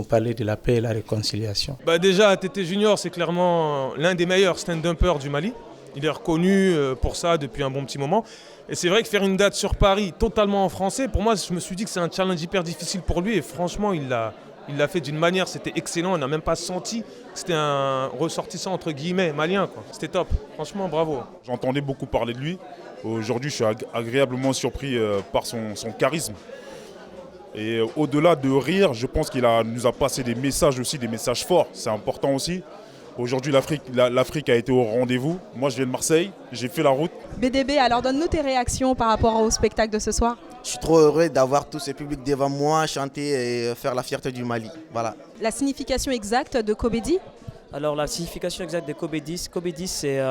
nous parler de la paix et la réconciliation. Déjà, Tété Junior, c'est clairement l'un des meilleurs stand-uppers du Mali. Il est reconnu pour ça depuis un bon petit moment. Et c'est vrai que faire une date sur Paris totalement en français, pour moi, je me suis dit que c'est un challenge hyper difficile pour lui. Et franchement, il l'a fait d'une manière, c'était excellent. On n'a même pas senti que c'était un ressortissant, entre guillemets, malien, quoi. C'était top. Franchement, bravo. J'entendais beaucoup parler de lui. Aujourd'hui, je suis agréablement surpris par son charisme. Et au-delà de rire, je pense qu'il nous a passé des messages aussi, des messages forts. C'est important aussi. Aujourd'hui, l'Afrique a été au rendez-vous. Moi, je viens de Marseille, j'ai fait la route. BDB, alors donne-nous tes réactions par rapport au spectacle de ce soir. Je suis trop heureux d'avoir tout ce public devant moi, chanter et faire la fierté du Mali. Voilà. La signification exacte de Kobedi? Alors la signification exacte de Kobedi, c'est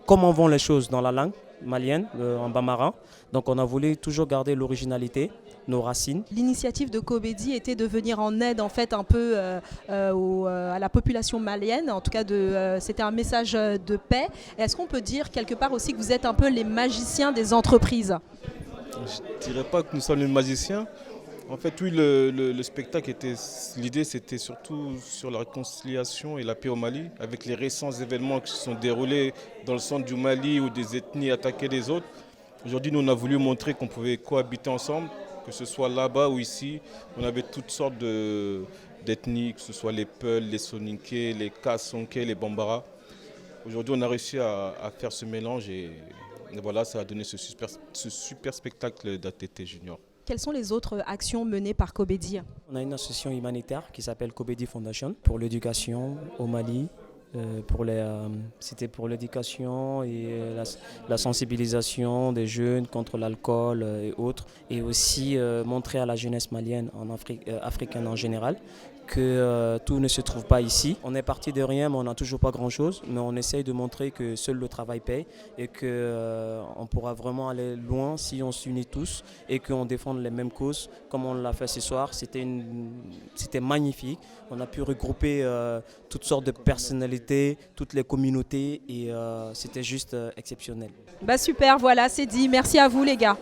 comment vont les choses dans la langue malienne, en bambara. Donc on a voulu toujours garder l'originalité, nos racines. L'initiative de Kobedi était de venir en aide en fait un peu à la population malienne. En tout cas, c'était un message de paix. Est-ce qu'on peut dire quelque part aussi que vous êtes un peu les magiciens des entreprises? Je ne dirais pas que nous sommes les magiciens. En fait, oui, le spectacle l'idée c'était surtout sur la réconciliation et la paix au Mali, avec les récents événements qui se sont déroulés dans le centre du Mali où des ethnies attaquaient les autres. Aujourd'hui, nous on a voulu montrer qu'on pouvait cohabiter ensemble, que ce soit là-bas ou ici. On avait toutes sortes d'ethnies, que ce soit les Peuls, les Soninké, les Kassonké, les Bambara. Aujourd'hui, on a réussi à faire ce mélange et voilà, ça a donné ce super spectacle d'ATT Junior. Quelles sont les autres actions menées par Kobedi? On a une association humanitaire qui s'appelle Kobedi Foundation pour l'éducation au Mali. C'était pour l'éducation et la sensibilisation des jeunes contre l'alcool et autres. Et aussi montrer à la jeunesse malienne, africaine en général, que tout ne se trouve pas ici. On est parti de rien, mais on n'a toujours pas grand-chose. Mais on essaye de montrer que seul le travail paye et qu'on pourra vraiment aller loin si on s'unit tous et qu'on défend les mêmes causes comme on l'a fait ce soir. C'était magnifique. On a pu regrouper toutes sortes de personnalités, toutes les communautés et c'était juste exceptionnel. Super, voilà, c'est dit. Merci à vous les gars.